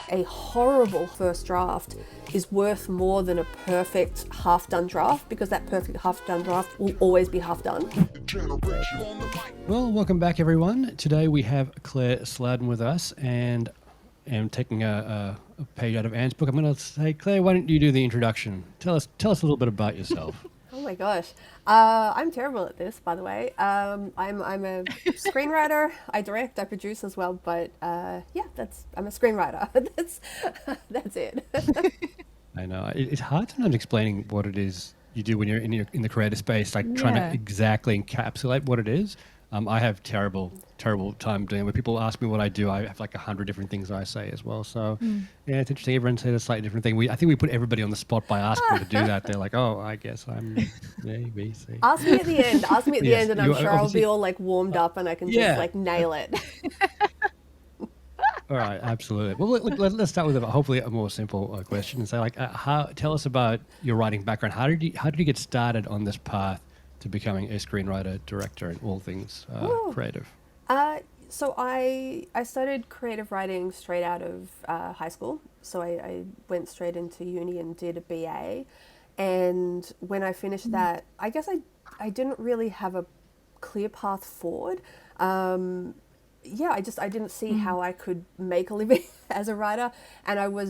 a horrible first draft is worth more than a perfect half-done draft, because that perfect half-done draft will always be half done. Well, welcome back, everyone. Today we have Clare Sladden with us, and I'm taking a page out of Anne's book. I'm going to say, Clare, why don't you do the introduction? Tell us a little bit about yourself. Oh my gosh. I'm terrible at this, by the way. I'm a screenwriter. I direct, I produce as well, but I'm a screenwriter. That's it. I know it's hard sometimes explaining what it is you do when you're in the creative space, like trying to exactly encapsulate what it is. I have terrible time doing it. When people ask me what I do, I have like 100 different things I say as well. So yeah, it's interesting. Everyone says a slightly different thing. I think we put everybody on the spot by asking them to do that. They're like, oh, I guess I'm A, B, C. Ask me at the end, and I'm sure I'll be all like warmed up and I can just like nail it. All right, absolutely. Well, let's start with hopefully a more simple question and say, like, tell us about your writing background. How did you get started on this path to becoming a screenwriter, director, and all things creative? So I started creative writing straight out of high school. So I went straight into uni and did a BA. And when I finished that, I guess I didn't really have a clear path forward. I didn't see how I could make a living as a writer, and it was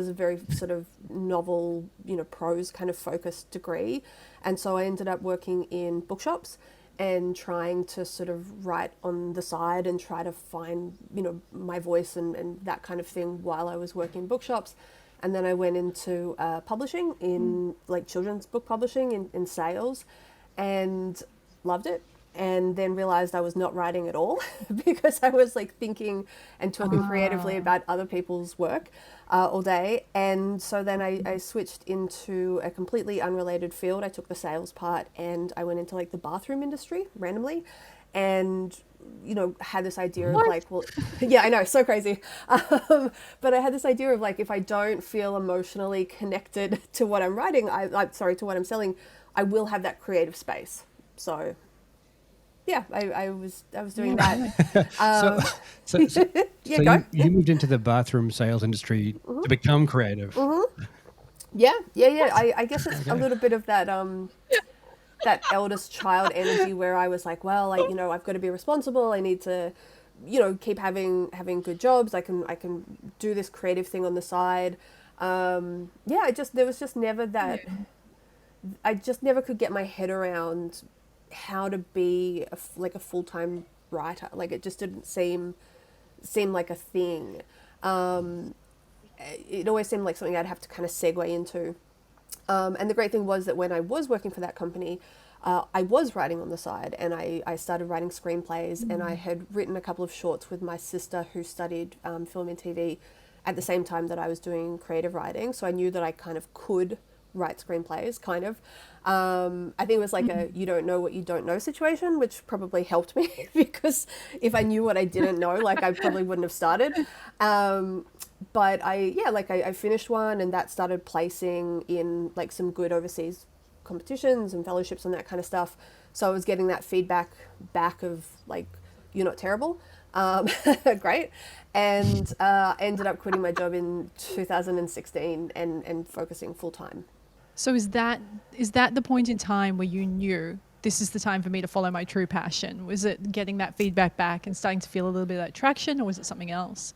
a very sort of novel, prose kind of focused degree. And so I ended up working in bookshops and trying to sort of write on the side and try to find, my voice and that kind of thing while I was working in bookshops. And then I went into publishing in like children's book publishing in sales, and loved it. And then realized I was not writing at all because I was like thinking and talking creatively about other people's work all day. And so then I switched into a completely unrelated field. I took the sales part and I went into like the bathroom industry randomly, and had this idea of like, well, yeah, I know, so crazy. But I had this idea of like, if I don't feel emotionally connected to what I'm writing, to what I'm selling, I will have that creative space. So yeah, I was doing that. So you moved into the bathroom sales industry to become creative. Yeah. I guess it's a little bit of that that eldest child energy where I was like, well, I've got to be responsible. I need to, keep having good jobs. I can do this creative thing on the side. There was just never that. I just never could get my head around how to be a full-time writer. Like, it just didn't seem like a thing. It always seemed like something I'd have to kind of segue into. And the great thing was that when I was working for that company, I was writing on the side, and I started writing screenplays, and I had written a couple of shorts with my sister who studied film and TV at the same time that I was doing creative writing. So I knew that I kind of could write screenplays, kind of. I think it was like a you don't know what you don't know situation, which probably helped me because if I knew what I didn't know, like I probably wouldn't have started. But I finished one, and that started placing in like some good overseas competitions and fellowships and that kind of stuff. So I was getting that feedback back of like, you're not terrible. Great. And ended up quitting my job in 2016 and focusing full time. So is that the point in time where you knew this is the time for me to follow my true passion? Was it getting that feedback back and starting to feel a little bit of that traction, or was it something else?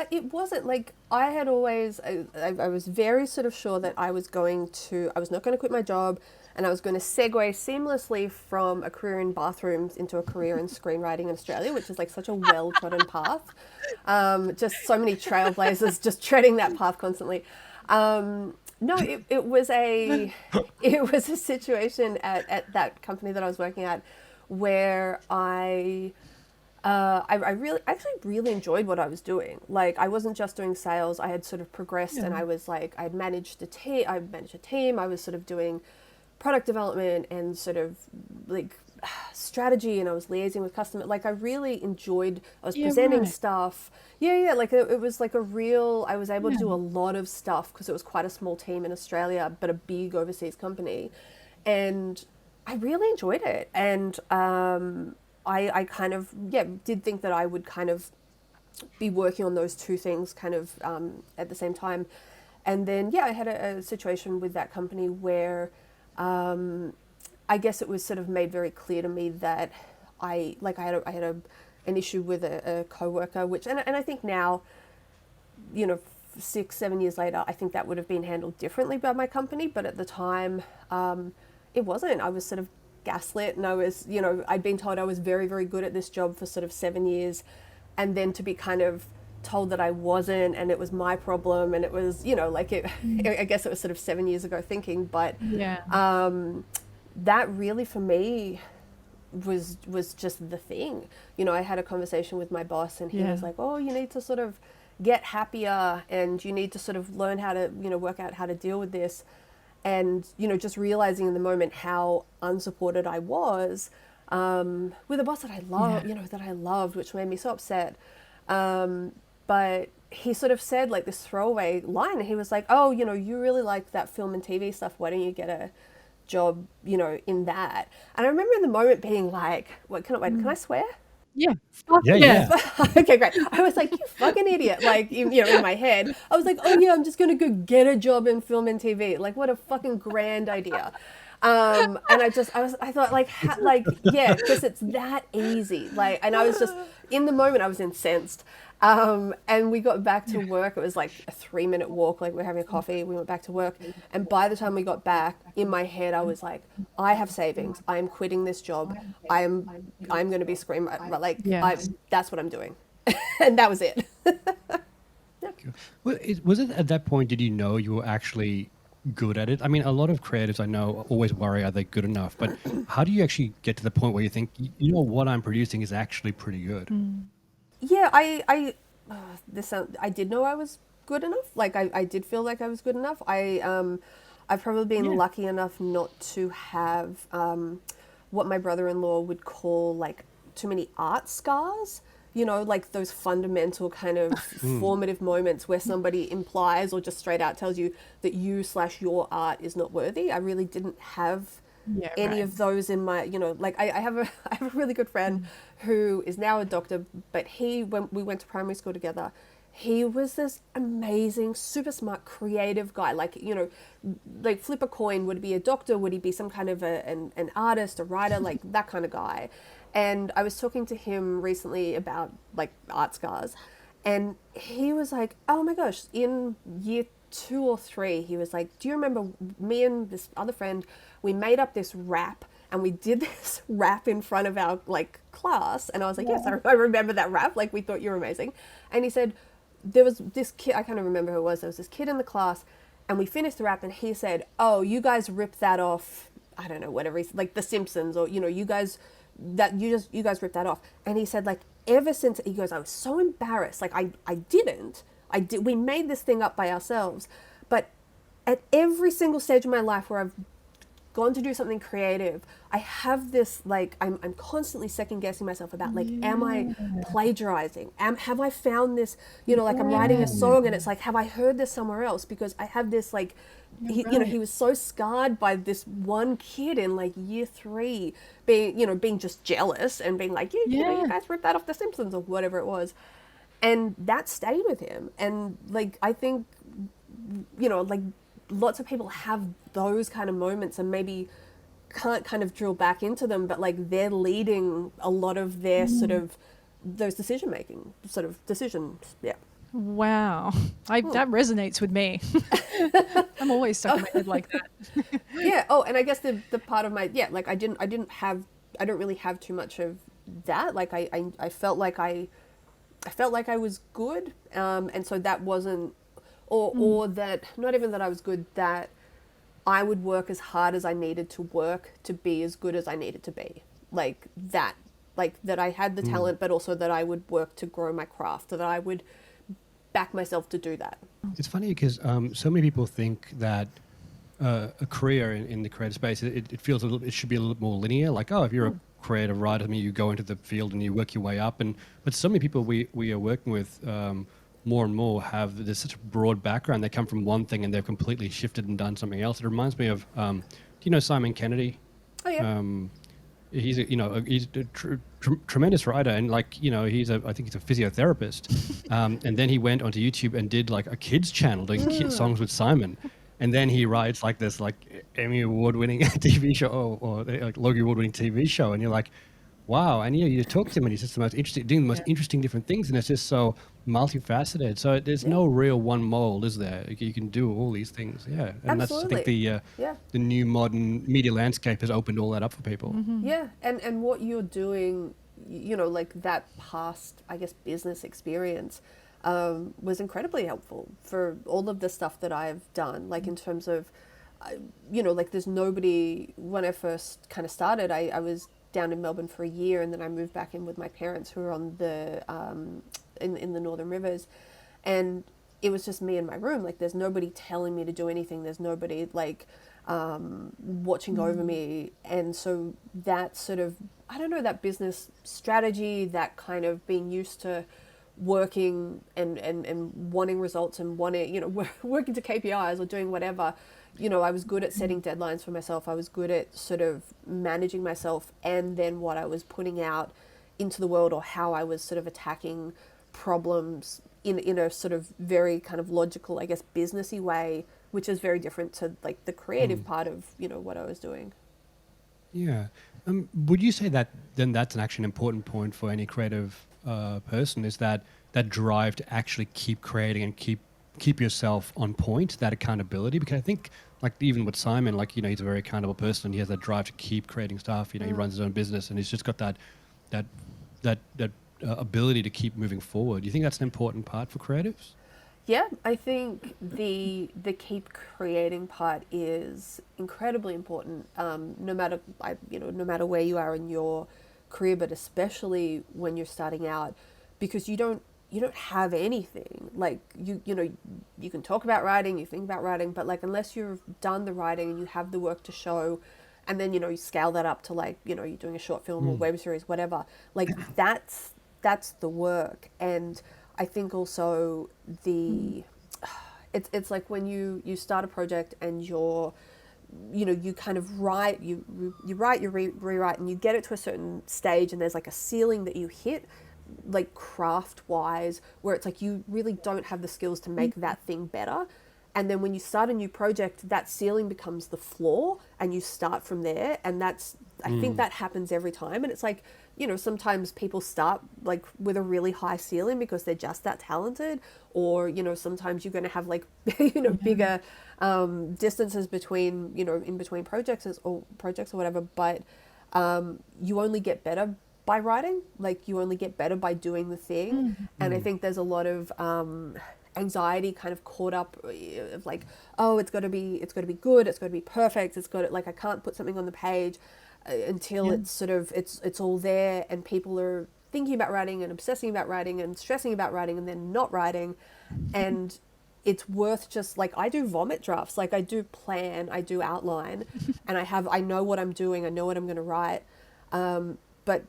It wasn't. Like, I had always, I was very sort of sure that I was not going to quit my job, and I was going to segue seamlessly from a career in bathrooms into a career in screenwriting in Australia, which is like such a well-trodden path. Just so many trailblazers just treading that path constantly. No, it was a situation at that company that I was working at where I really enjoyed what I was doing. Like, I wasn't just doing sales. I had sort of progressed, and I was like, I'd managed a team. I was sort of doing product development and sort of like strategy, and I was liaising with customers. Like, I really enjoyed, I was presenting stuff. Like it was like I was able to do a lot of stuff because it was quite a small team in Australia, but a big overseas company. And I really enjoyed it. And I kind of, did think that I would kind of be working on those two things kind of at the same time. And then, yeah, I had a situation with that company where I guess it was sort of made very clear to me that I had an issue with a coworker, which, and I think now, 6-7 years later, I think that would have been handled differently by my company. But at the time, it wasn't. I was sort of gaslit, and I was, I'd been told I was very, very good at this job for sort of 7 years, and then to be kind of told that I wasn't, and it was my problem, and it was, I guess it was sort of 7 years ago thinking, but that really for me was just the thing. I had a conversation with my boss, and he was like, oh, you need to sort of get happier, and you need to sort of learn how to, work out how to deal with this. And, just realizing in the moment how unsupported I was with a boss that I love, that I loved, which made me so upset. But he sort of said like this throwaway line, and he was like, oh, you really like that film and TV stuff. Why don't you get a job, in that? And I remember in the moment being like, can I swear? Yeah. Yeah. Okay, great. I was like, you fucking idiot. Like, in my head, I was like, oh yeah, I'm just going to go get a job in film and TV. Like, what a fucking grand idea. And I thought yeah, because it's that easy. Like, and I was just, in the moment I was incensed. And we got back to work. It was like a 3-minute walk. Like, we're having a coffee. We went back to work. And by the time we got back, in my head, I was like, I have savings. I'm quitting this job. I'm going to be screaming. That's what I'm doing. And that was it. Well, was it at that point, did you know you were actually good at it? I mean, a lot of creatives I know always worry, are they good enough? But how do you actually get to the point where you think, what I'm producing is actually pretty good? Yeah, I did know I was good enough. Like, I did feel like I was good enough. I've probably been lucky enough not to have what my brother-in-law would call like too many art scars. Like those fundamental kind of formative moments where somebody implies or just straight out tells you that your art is not worthy. I really didn't have any of those in my, I have a really good friend who is now a doctor, but when we went to primary school together, he was this amazing, super smart, creative guy. Like, like flip a coin, would he be a doctor? Would he be some kind of an artist, a writer, like that kind of guy? And I was talking to him recently about like art scars, and he was like, oh my gosh, in year 2 or 3, he was like, do you remember me and this other friend, we made up this rap, and we did this rap in front of our like class? And I was like, yes, I remember that rap. Like, we thought you were amazing. And he said, there was this kid, I can't remember who it was, there was this kid in the class, and we finished the rap, and he said, oh, you guys ripped that off, I don't know, whatever, like The Simpsons, or, you guys ripped that off. And he said, like, ever since, he goes, I was so embarrassed. Like, we made this thing up by ourselves. But at every single stage of my life where I've gone to do something creative, I have this, like, I'm constantly second guessing myself about, like, am I plagiarizing? Have I found this, like I'm writing a song and it's like, have I heard this somewhere else? Because I have this, like, he was so scarred by this one kid in like year 3 being just jealous and being like, you guys ripped that off The Simpsons or whatever it was. And that stayed with him. And like, I think, like, lots of people have those kind of moments and maybe can't kind of drill back into them, but like they're leading a lot of their sort of those decisions. Yeah. Wow. That resonates with me. I'm always stuck in my head like that. Yeah. Oh, and I guess the part of my, like I don't really have too much of that. Like I felt like I was good. And so that wasn't, or that, not even that I was good, that I would work as hard as I needed to work to be as good as I needed to be. Like that I had the talent, but also that I would work to grow my craft, that I would back myself to do that. It's funny because so many people think that a career in the creative space, it feels it should be a little more linear. Like, oh, if you're a creative writer, I mean, you go into the field and you work your way up. But so many people we are working with more and more have this such a broad background. They come from one thing and they've completely shifted and done something else. It reminds me of, do you know Simon Kennedy? Oh, yeah. he's a, he's a tremendous writer, and like I think he's a physiotherapist, and then he went onto YouTube and did like a kids channel doing songs with Simon, and then he writes like this like Emmy award winning TV show or like Logie award winning TV show, and you're like, wow. And you talk to him and he's just the most interesting, doing the most interesting different things, and it's just so multifaceted. So there's no real one mold, is there? You can do all these things. Yeah. And that's, I think, the new modern media landscape has opened all that up for people. Yeah. And what you're doing, like that past, I guess, business experience was incredibly helpful for all of the stuff that I've done. Like in terms of, like there's nobody, when I first kind of started, I was down in Melbourne for a year, and then I moved back in with my parents who were on the in the Northern Rivers, and it was just me in my room. Like there's nobody telling me to do anything. There's nobody like watching over me, and so that sort of, I don't know, that business strategy, that kind of being used to working and wanting results and wanting, working to KPIs or doing whatever. I was good at setting deadlines for myself. I was good at sort of managing myself, and then what I was putting out into the world, or how I was sort of attacking problems in a sort of very kind of logical, I guess, businessy way, which is very different to like the creative part of, what I was doing. Yeah. Would you say that then that's actually an important point for any creative person, is that drive to actually keep creating and keep yourself on point, that accountability? Because I think, like, even with Simon, like, he's a very accountable person, and he has that drive to keep creating stuff. He runs his own business, and he's just got that ability to keep moving forward. Do you think that's an important part for creatives? Yeah, I think the keep creating part is incredibly important. No matter where you are in your career, but especially when you're starting out, because you don't have anything. Like you can talk about writing, you think about writing, but like unless you've done the writing and you have the work to show, and then you scale that up to like you're doing a short film or web series, whatever. Like that's the work. And I think also it's like when you start a project and you kind of write, you rewrite, and you get it to a certain stage, and there's like a ceiling that you hit, like craft wise, where it's like you really don't have the skills to make that thing better. And then when you start a new project, that ceiling becomes the floor, and you start from there. And I think that happens every time. And it's like, sometimes people start like with a really high ceiling because they're just that talented, or, sometimes you're going to have like, bigger distances between, in between projects or whatever. But you only get better by writing. Like you only get better by doing the thing. And I think there's a lot of anxiety kind of caught up of like, oh, it's got to be good, it's got to be perfect, like I can't put something on the page until it's sort of it's all there, and people are thinking about writing and obsessing about writing and stressing about writing and then not writing. And it's worth just like, I do vomit drafts, like I do plan, I do outline, and I know what I'm doing, I know what I'm going to write, but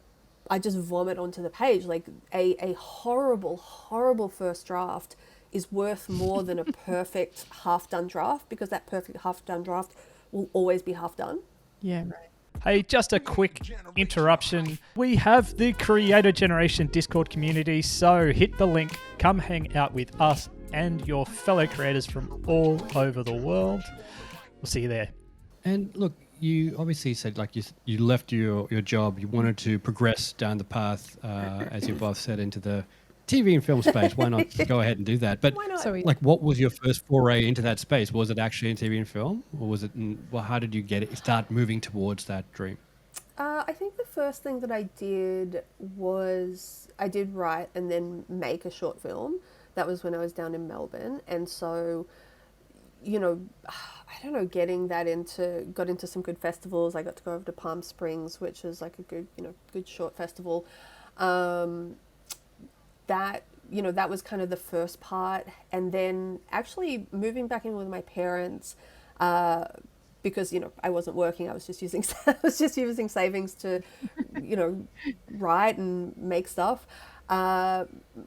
I just vomit onto the page. Like a horrible first draft is worth more than a perfect half-done draft, because that perfect half-done draft will always be half done. Yeah, right. Hey, just a quick interruption. We have the Creator Generation Discord community, so hit the link, come hang out with us and your fellow creators from all over the world. We'll see you there. And look, you obviously said like you left your job, you wanted to progress down the path, as you both said, into the TV and film space. Why not go ahead and do that? But like, what was your first foray into that space? Was it actually in TV and film, or was it? Well, how did you start moving towards that dream? I think the first thing that I did was I did write and then make a short film. That was when I was down in Melbourne, and so, I don't know, got into some good festivals. I got to go over to Palm Springs, which is like a good short festival. That was kind of the first part. And then actually moving back in with my parents, because, I wasn't working, I was just using savings to, write and make stuff.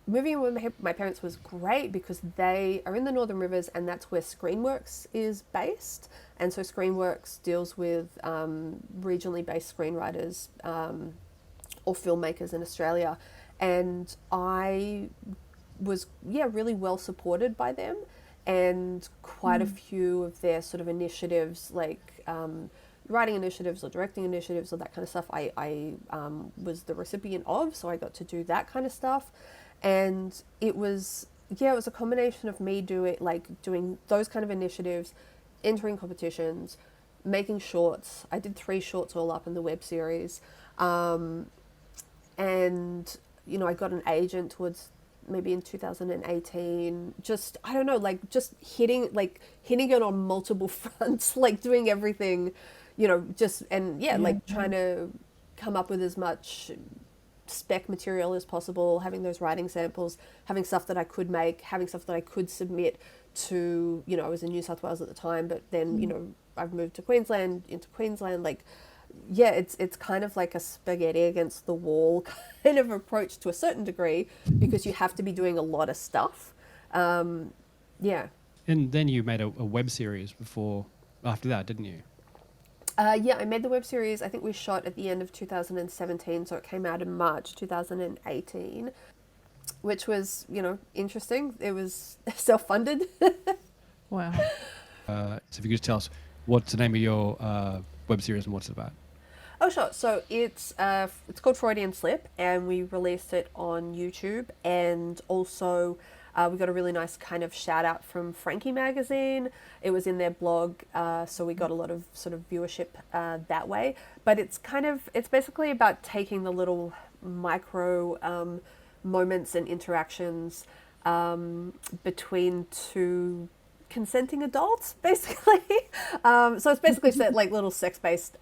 Moving in with my parents was great because they are in the Northern Rivers, and that's where Screenworks is based. And so Screenworks deals with regionally based screenwriters or filmmakers in Australia. And I was, really well supported by them, and quite a few of their sort of initiatives, like writing initiatives or directing initiatives or that kind of stuff, I was the recipient of, so I got to do that kind of stuff. And it was a combination of me doing those kind of initiatives, entering competitions, making shorts. I did 3 shorts all up in the web series, and I got an agent towards maybe in 2018. Just, I don't know, like just hitting it on multiple fronts, like doing everything, trying to come up with as much spec material as possible, having those writing samples, having stuff that I could make, having stuff that I could submit to, I was in New South Wales at the time, but then, I've moved to Queensland, it's kind of like a spaghetti against the wall kind of approach to a certain degree, because you have to be doing a lot of stuff. And then you made a web series after that, didn't you? I made the web series. I think we shot at the end of 2017, so it came out in March 2018, which was, interesting. It was self-funded. Wow. So if you could just tell us, what's the name of your web series and what's it about? Oh, sure. So it's called Freudian Slip, and we released it on YouTube, and also we got a really nice kind of shout out from Frankie magazine. It was in their blog, so we got a lot of sort of viewership that way. But it's basically about taking the little micro moments and interactions between 2 consenting adults, basically. So it's basically like little sex-based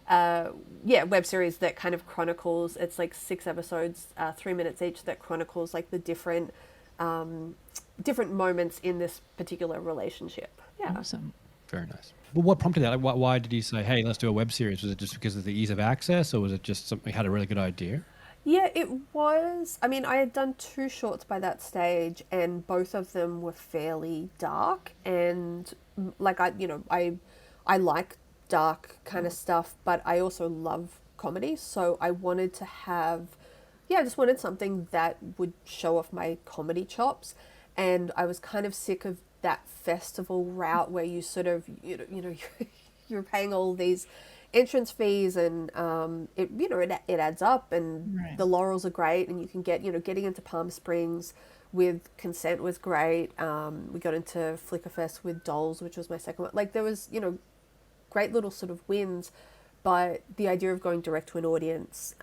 web series that kind of chronicles, it's like 6 episodes, 3 minutes each, that chronicles like the different moments in this particular relationship. Yeah. Awesome. Very nice. Well, what prompted that? Like, why did you say, hey, let's do a web series? Was it just because of the ease of access, or was it just something you had a really good idea? Yeah, it was. I mean, I had done 2 shorts by that stage, and both of them were fairly dark, and like I like dark kind of stuff, but I also love comedy, so I wanted to have, I just wanted something that would show off my comedy chops. And I was kind of sick of that festival route where you sort of, you're paying all these entrance fees, and it adds up, and Right. the laurels are great, and you can get, getting into Palm Springs with consent was great. We got into Flickerfest with Dolls, which was my second one. Like, there was, great little sort of wins, but the idea of going direct to an audience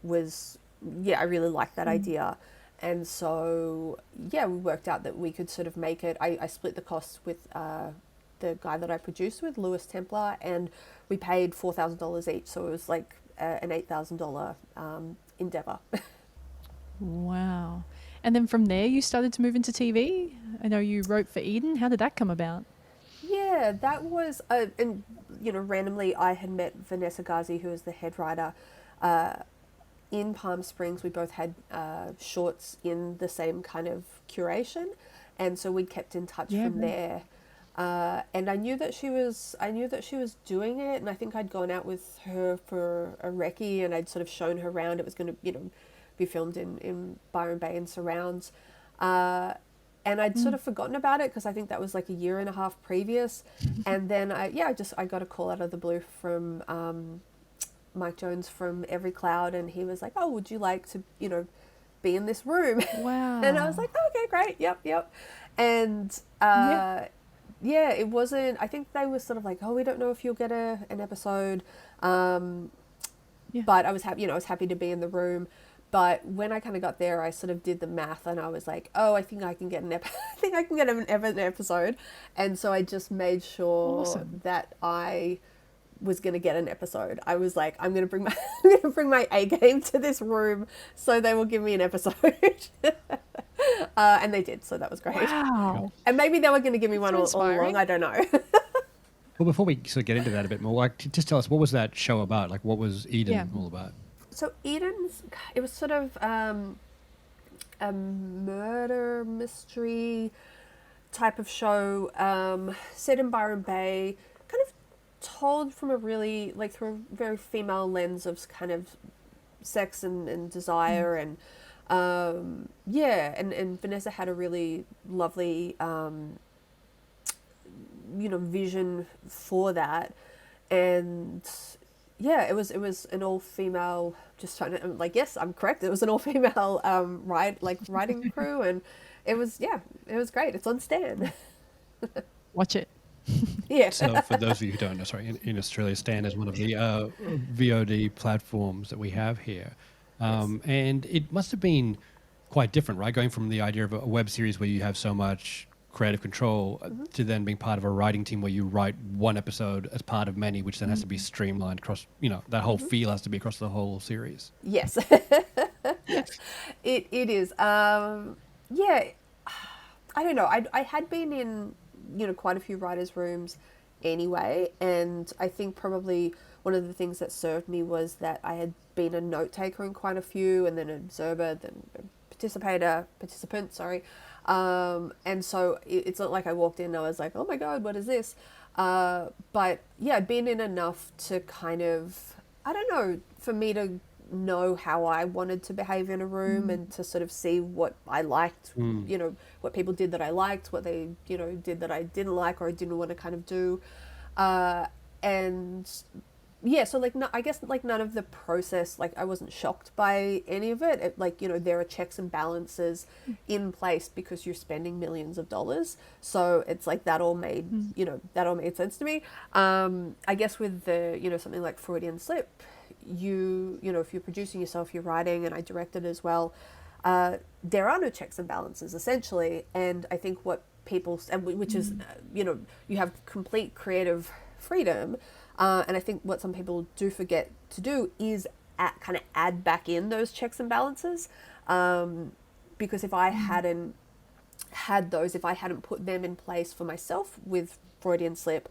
was, I really liked that idea. And so, we worked out that we could sort of make it. I split the costs with the guy that I produced with, Lewis Templar, and we paid $4,000 each. So it was like an $8,000 endeavor. Wow. And then from there, you started to move into TV. I know you wrote for Eden. How did that come about? Yeah, that was, and randomly I had met Vanessa Ghazi, who is the head writer, in Palm Springs. We both had shorts in the same kind of curation, and so we kept in touch from there. And I knew that she was doing it, and I think I'd gone out with her for a recce, and I'd sort of shown her around. It was going to, be filmed in Byron Bay and surrounds. And I'd sort of forgotten about it because I think that was like a year and a half previous. And then I got a call out of the blue from Mike Jones from Every Cloud, and he was like, "Oh, would you like to, be in this room?" Wow. And I was like, oh, "Okay, great, yep." And it wasn't. I think they were sort of like, "Oh, we don't know if you'll get an episode," but I was happy. I was happy to be in the room. But when I kind of got there, I sort of did the math, and I was like, "Oh, I think I can get an episode." And so I just made sure that I was going to get an episode. I was like, I'm going to bring my A game to this room, so they will give me an episode. And they did, so that was great. Wow. And maybe they were going to give me one all inspiring. along. I don't know. Well, before we sort of get into that a bit more, like, just tell us, what was that show about? Like, what was Eden all about? So Eden's, it was sort of a murder mystery type of show, set in Byron Bay, kind of told from a really, like, through a very female lens of kind of sex and desire, and and Vanessa had a really lovely vision for that. And yeah, it was an all female, just trying to, like, yes, I'm correct, it was an all female writing crew, and it was great. It's on Stan. Watch it. Yeah. So for those of you who don't know, sorry, in Australia, Stan is one of the VOD platforms that we have here. And it must have been quite different, right? Going from the idea of a web series where you have so much creative control to then being part of a writing team where you write one episode as part of many, which then has to be streamlined across, that whole feel has to be across the whole series. Yes. It is. Yeah, I don't know. I had been in, quite a few writers' rooms anyway, and I think probably one of the things that served me was that I had been a note taker in quite a few, and then an observer, then a participant, sorry. And so it's not like I walked in and I was like, oh my God, what is this? But yeah, I'd been in enough to kind of, I don't know, for me to know how I wanted to behave in a room, and to sort of see what I liked, what people did that I liked, what they, did that I didn't like or I didn't want to kind of do. And yeah, so like, no, I guess like none of the process, like I wasn't shocked by any of it. There are checks and balances in place because you're spending millions of dollars. So it's like that all made, sense to me. I guess with the, something like Freudian Slip, if you're producing yourself, you're writing, and I directed as well, there are no checks and balances essentially. And I think what people, which is, you have complete creative freedom. And I think what some people do forget to do is kind of add back in those checks and balances. Because if I hadn't had those, if I hadn't put them in place for myself with Freudian Slip,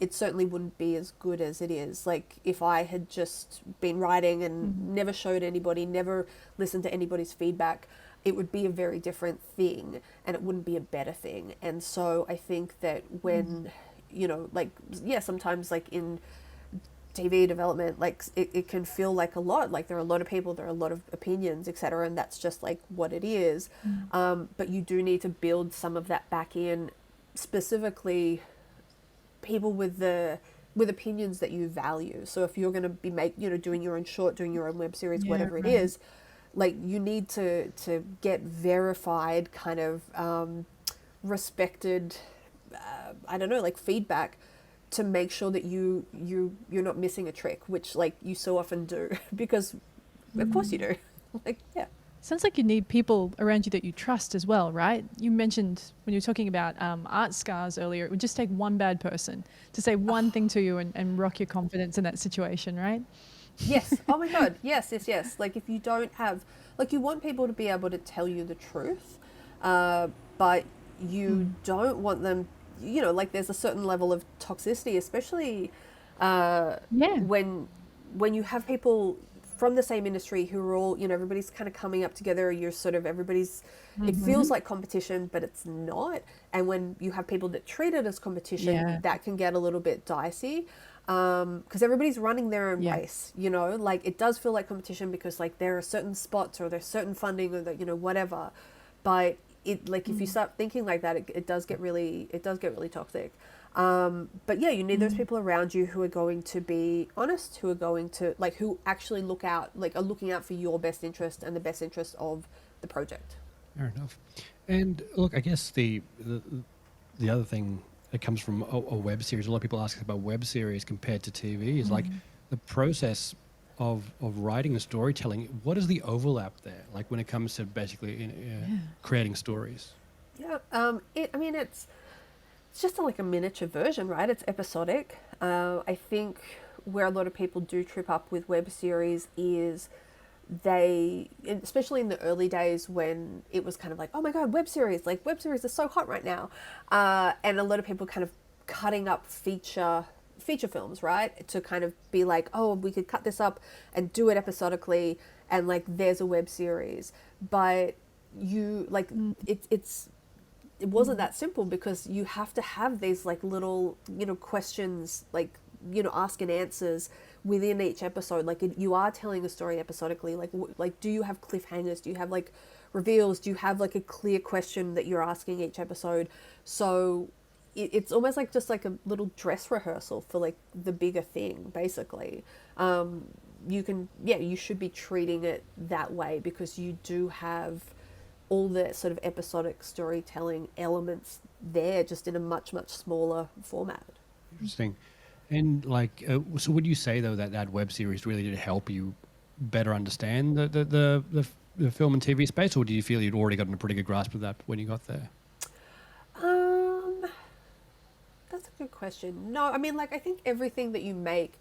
it certainly wouldn't be as good as it is. Like if I had just been writing and never showed anybody, never listened to anybody's feedback, it would be a very different thing, and it wouldn't be a better thing. And so I think that when sometimes like in TV development, like it can feel like a lot, like there are a lot of people, there are a lot of opinions, etc., and that's just like what it is. But you do need to build some of that back in, specifically people with opinions that you value. So if you're going to be doing your own short, doing your own web series, whatever it is, like you need to get verified kind of respected like feedback to make sure that you're not missing a trick, which like you so often do, because of course you do. Like, yeah. Sounds like you need people around you that you trust as well, right? You mentioned when you were talking about art scars earlier, it would just take one bad person to say one thing to you and rock your confidence in that situation, right? Yes. Oh my God. Yes. Like if you don't have, like you want people to be able to tell you the truth, but you don't want them, like there's a certain level of toxicity, especially when you have people from the same industry who are all, everybody's kind of coming up together. You're sort of, everybody's, it feels like competition, but it's not. And when you have people that treat it as competition, that can get a little bit dicey. Because everybody's running their own race, like it does feel like competition because like there are certain spots or there's certain funding or that, whatever. But it, like if you start thinking like that, it does get really toxic. But yeah, you need those people around you who are going to be honest, who are going to like, who actually are looking out for your best interest and the best interest of the project. Fair enough. And look, I guess the other thing that comes from a web series, a lot of people ask about web series compared to TV, is like the process of writing and storytelling. What is the overlap there, like when it comes to basically creating stories? Yeah, it's just like a miniature version, right? It's episodic. I think where a lot of people do trip up with web series is especially in the early days when it was kind of like, oh my God, web series are so hot right now. And a lot of people kind of cutting up feature feature films, right? To kind of be like, oh, we could cut this up and do it episodically, and like there's a web series. But you like it wasn't that simple, because you have to have these like little, you know, questions, like, you know, ask and answers within each episode. Like you are telling a story episodically. Like do you have cliffhangers? Do you have like reveals? Do you have like a clear question that you're asking each episode? So it's almost like just like a little dress rehearsal for like the bigger thing, basically. You should be treating it that way, because you do have all the sort of episodic storytelling elements there, just in a much, much smaller format. Interesting. And like, so would you say though that web series really did help you better understand the film and TV space, or do you feel you'd already gotten a pretty good grasp of that when you got there? That's a good question. No, I mean, like, I think everything that you make,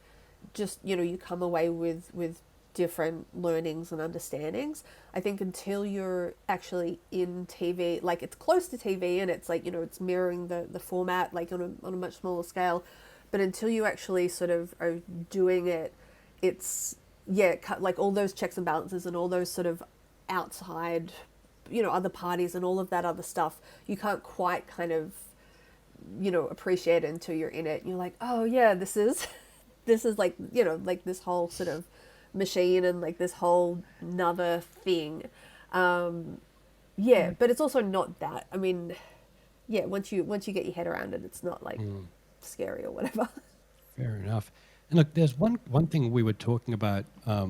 just, you know, you come away with different learnings and understandings. I think until you're actually in TV, like it's close to TV and it's like, you know, it's mirroring the format, like on a much smaller scale. But until you actually sort of are doing it, it's, like all those checks and balances and all those sort of outside, you know, other parties and all of that other stuff, you can't quite kind of, you know, appreciate it until you're in it. And you're like, oh yeah, this is like, you know, like this whole sort of machine and like this whole another thing. But it's also not that. I mean, once you get your head around it, it's not like scary or whatever. Fair enough. And look, there's one thing we were talking about a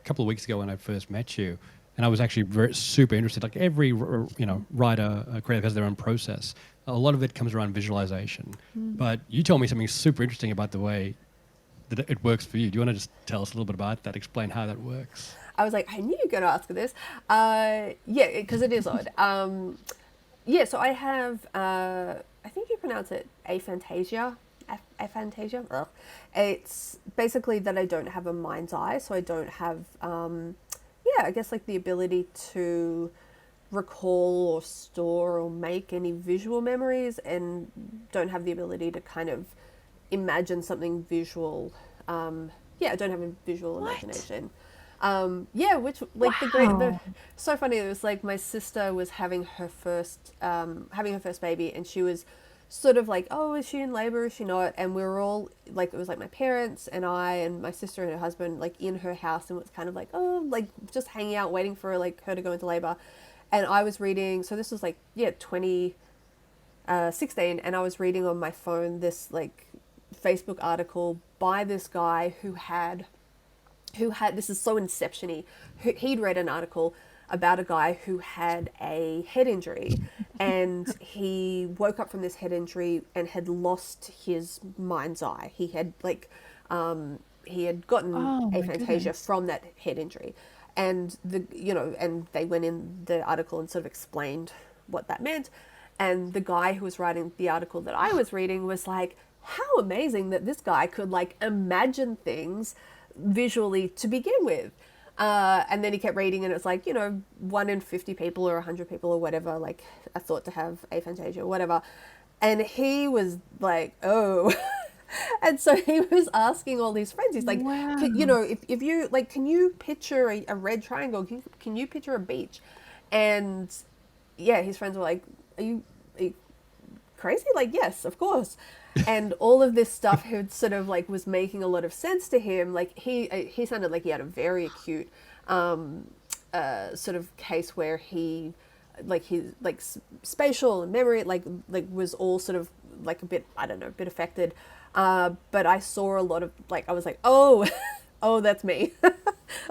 couple of weeks ago when I first met you, and I was actually super interested. Like every writer, creative has their own process. A lot of it comes around visualization. But you told me something super interesting about the way that it works for you. Do you want to just tell us a little bit about that? Explain how that works. I was like, I knew you were going to ask this. Because it is odd. So I have, I think you pronounce it aphantasia. Aphantasia. Ugh. It's basically that I don't have a mind's eye, so I don't have, I guess like the ability to recall or store or make any visual memories, and don't have the ability to kind of imagine something visual. I don't have a visual imagination. Which like so funny. It was like my sister was having her first baby, and she was sort of like, oh, is she in labor? Is she not? And we were all like, it was like my parents and I and my sister and her husband like in her house, and it was kind of like, oh, like just hanging out waiting for like her to go into labor. And I was reading, so this was like 2016, and I was reading on my phone this like Facebook article by this guy who had this is so Inception-y. He'd read an article about a guy who had a head injury, and he woke up from this head injury and had lost his mind's eye. He had like he had gotten aphantasia from that head injury, and and they went in the article and sort of explained what that meant. And the guy who was writing the article that I was reading was like, how amazing that this guy could like imagine things visually to begin with. And then he kept reading, and it's like, 1 in 50 people or 100 people or whatever, like, are thought to have aphantasia or whatever. And he was like, oh. And so he was asking all these friends, he's like, wow. if you, like, can you picture a red triangle? Can you picture a beach? And yeah, his friends were like, are you crazy? Like, yes, of course. And all of this stuff had sort of like was making a lot of sense to him. Like he sounded like he had a very acute sort of case where he like his like spatial and memory like was all sort of like a bit, I don't know, a bit affected. But I saw a lot of like, I was like, oh, oh, that's me.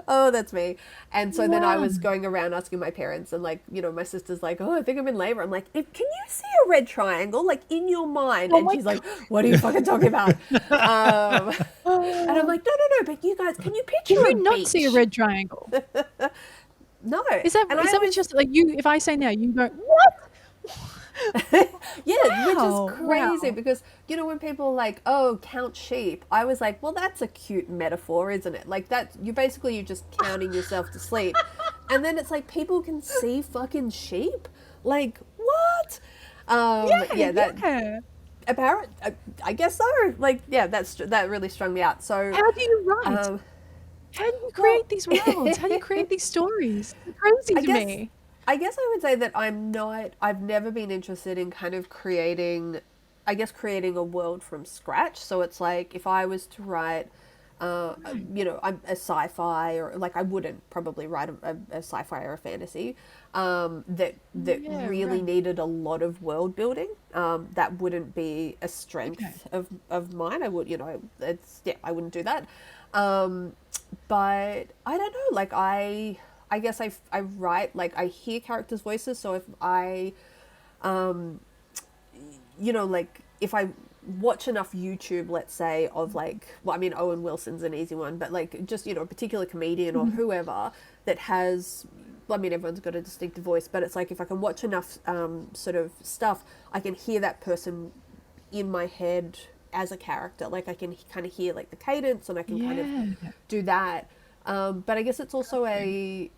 Oh, that's me. And so then I was going around asking my parents, and like, my sister's like, oh, I think I'm in labor. I'm like, can you see a red triangle like in your mind? And she's like, what are you fucking talking about? And I'm like, no, but you guys, can you picture Can you not see a red triangle? No. Is that just like you, if I say now, you go, what? Yeah, which is crazy because, when people are like, oh, count sheep, I was like, well, that's a cute metaphor, isn't it? Like that, you're just counting yourself to sleep. And then it's like, people can see fucking sheep? Like, what? I guess so. Like, yeah, that really strung me out. So, How do you write? um, How do you well, create these worlds? How do you create these stories? It's crazy I to guess me. I would say that I've never been interested in kind of creating a world from scratch. So it's like if I was to write, I'm a sci-fi, or like I wouldn't probably write a sci-fi or a fantasy that Yeah, really right. needed a lot of world building. That wouldn't be a strength of mine. I would, I wouldn't do that. But I don't know, like I guess I write, like I hear characters' voices, so if I like if I watch enough YouTube, let's say, of like, well, I mean, Owen Wilson's an easy one, but like just, a particular comedian or whoever that has, well, I mean, everyone's got a distinctive voice, but it's like if I can watch enough sort of stuff, I can hear that person in my head as a character. Like I can kind of hear like the cadence, and I can kind of do that. But I guess it's also an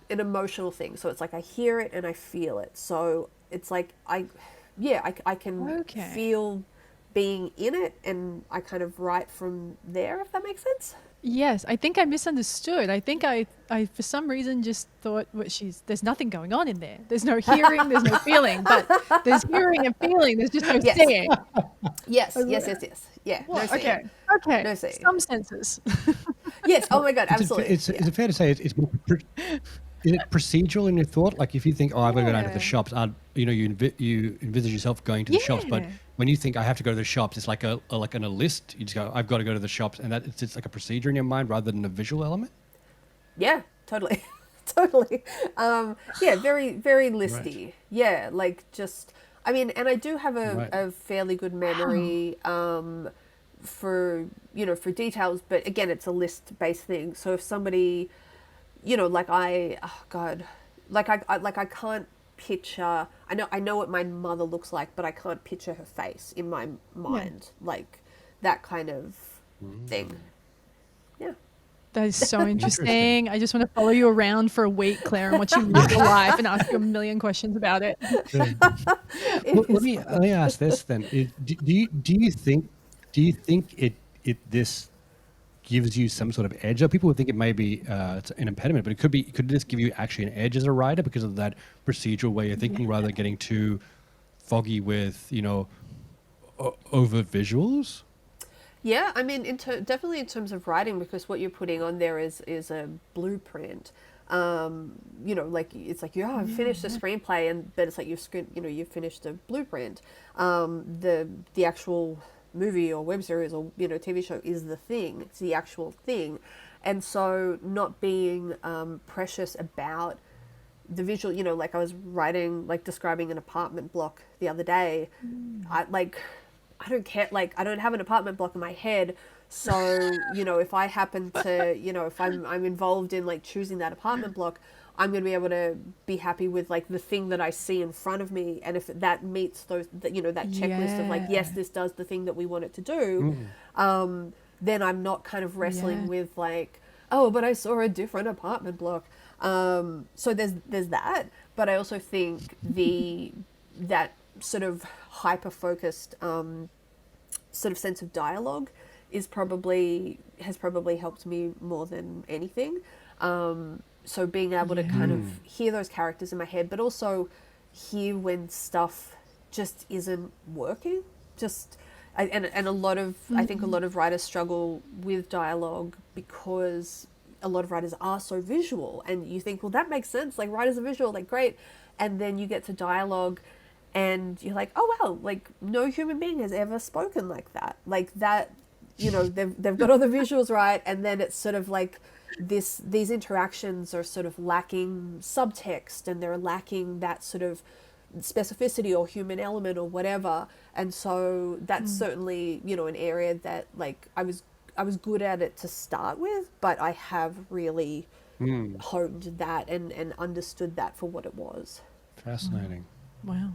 emotional thing. So it's like I hear it and I feel it. So it's like I can feel being in it, and I kind of write from there, if that makes sense. Yes, I think I misunderstood. I think I for some reason just thought there's nothing going on in there. There's no hearing, there's no feeling, but there's hearing and feeling. There's just no Yes. seeing. Yes. Yeah. No seeing. Okay. No seeing. Some senses. Yes. Oh my God. Absolutely. Is it fair to say it's more is it procedural in your thought? Like if you think, oh, I've got to go down to the shops, you envisage yourself going to the shops, but when you think I have to go to the shops, it's like on a list. You just go, I've got to go to the shops, and that it's like a procedure in your mind rather than a visual element. Yeah, totally. Totally. Yeah, very, very listy. Right. Yeah, like just, I mean, and I do have Right. a fairly good memory for details, but again, it's a list-based thing. So if somebody, like I can't picture, I know what my mother looks like, but I can't picture her face in my mind, like that kind of thing. Yeah. That is so interesting. I just want to follow you around for a week, Claire, and watch you live your life and ask you a million questions about it. Well, let me ask this then. Do you think this gives you some sort of edge? Or people would think it may be it's an impediment, but could this give you actually an edge as a writer because of that procedural way of thinking, rather than getting too foggy with over visuals? Yeah, I mean, definitely in terms of writing, because what you're putting on there is a blueprint. Like it's like I've finished a screenplay, but it's like you've finished a blueprint. The actual movie or web series or TV show is the thing. It's the actual thing, and so not being precious about the visual. Like I was writing, like describing an apartment block the other day. I don't care, like I don't have an apartment block in my head, so if I happen to if I'm involved in like choosing that apartment block, I'm going to be able to be happy with like the thing that I see in front of me, and if that meets those that checklist of like, yes, this does the thing that we want it to do, then I'm not kind of wrestling with like, oh, but I saw a different apartment block. So there's that, but I also think that sort of hyper-focused sort of sense of dialogue has probably helped me more than anything. So being able to kind of hear those characters in my head, but also hear when stuff just isn't working. And a lot of I think a lot of writers struggle with dialogue because a lot of writers are so visual, and you think, well, that makes sense. Like writers are visual, like great, and then you get to dialogue. And you're like, oh wow, like no human being has ever spoken like that. Like that, they've got all the visuals right, and then it's sort of like these interactions are sort of lacking subtext, and they're lacking that sort of specificity or human element or whatever. And so that's certainly an area that like I was good at it to start with, but I have really honed that and understood that for what it was. Fascinating. Wow.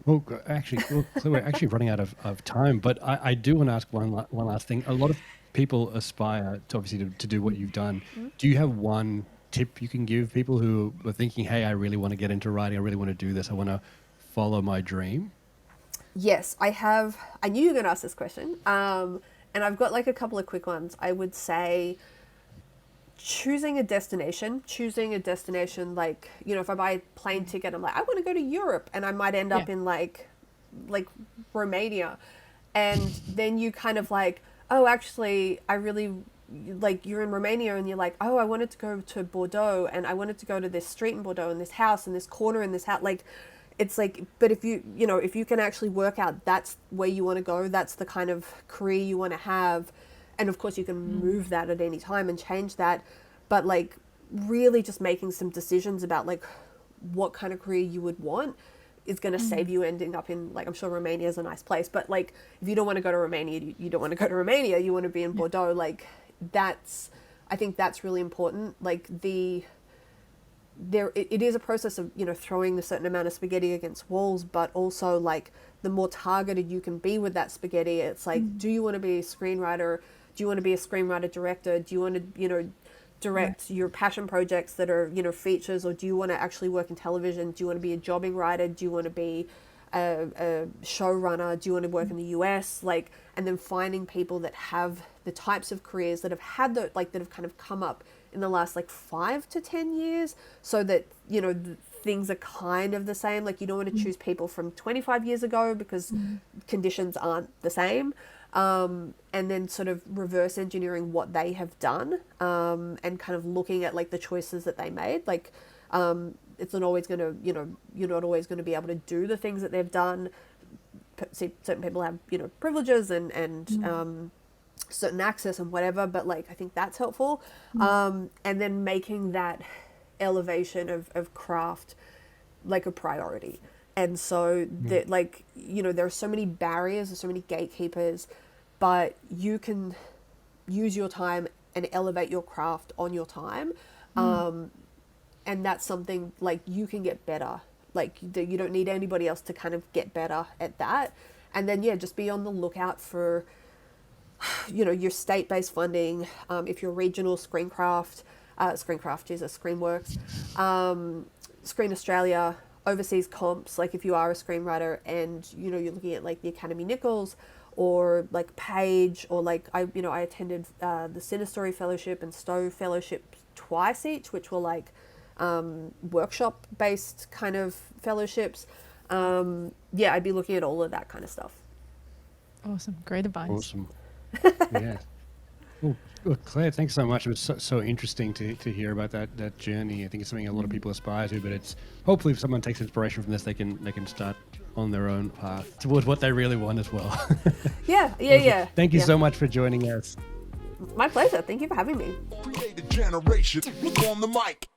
Well, actually, we're actually running out of time, but I do want to ask one last thing. A lot of people aspire to obviously to do what you've done. Do you have one tip you can give people who are thinking, hey, I really want to get into writing, I really want to do this, I want to follow my dream? Yes, I have. I knew you were going to ask this question. And I've got like a couple of quick ones. I would say choosing a destination, like, you know, if I buy a plane ticket, I'm like, I want to go to Europe, and I might end up in like Romania. And then you kind of like, oh, actually, I really, like, you're in Romania and you're like, oh, I wanted to go to Bordeaux, and I wanted to go to this street in Bordeaux and this house and this corner in this house. Like, it's like, but if you, you know, if you can actually work out that's where you want to go, that's the kind of career you want to have. And of course you can move that at any time and change that. But like really just making some decisions about like what kind of career you would want is going to save you ending up in, like, I'm sure Romania is a nice place, but like if you don't want to go to Romania, you don't want to go to Romania, you want to be in Bordeaux. Like I think that's really important. Like it is a process of, you know, throwing a certain amount of spaghetti against walls, but also like the more targeted you can be with that spaghetti, it's like, do you want to be a screenwriter? Do you want to be a screenwriter director? Do you want to, you know, direct your passion projects that are, you know, features, or do you want to actually work in television? Do you want to be a jobbing writer? Do you want to be a showrunner? Do you want to work in the US? Like, and then finding people that have the types of careers that have had the, like, that have kind of come up in the last like 5 to 10 years, so that, you know, things are kind of the same. Like, you don't want to choose people from 25 years ago because conditions aren't the same. And then sort of reverse engineering what they have done, and kind of looking at like the choices that they made. Like, it's not always going to, you know, you're not always going to be able to do the things that they've done. See, certain people have, you know, privileges and certain access and whatever, but like I think that's helpful. And then making that elevation of craft like a priority. And so that, like, you know, there are so many barriers, there's so many gatekeepers, but you can use your time and elevate your craft on your time. And that's something like you can get better. Like, you don't need anybody else to kind of get better at that. And then, yeah, just be on the lookout for, you know, your state-based funding. If you're regional, Screenworks, Screen Australia, overseas comps, like if you are a screenwriter and, you know, you're looking at like the Academy Nichols or like Page, or like I attended the Cinestory Fellowship and Stowe Fellowship twice each, which were like workshop based kind of fellowships. I'd be looking at all of that kind of stuff. Awesome. Great advice. Awesome. Yeah. Well, Claire, thanks so much. It was so interesting to hear about that journey. I think it's something a lot of people aspire to, but it's hopefully if someone takes inspiration from this, they can start on their own path towards what they really want as well. Yeah. Thank you so much for joining us. My pleasure. Thank you for having me. Create a generation. Look on the mic.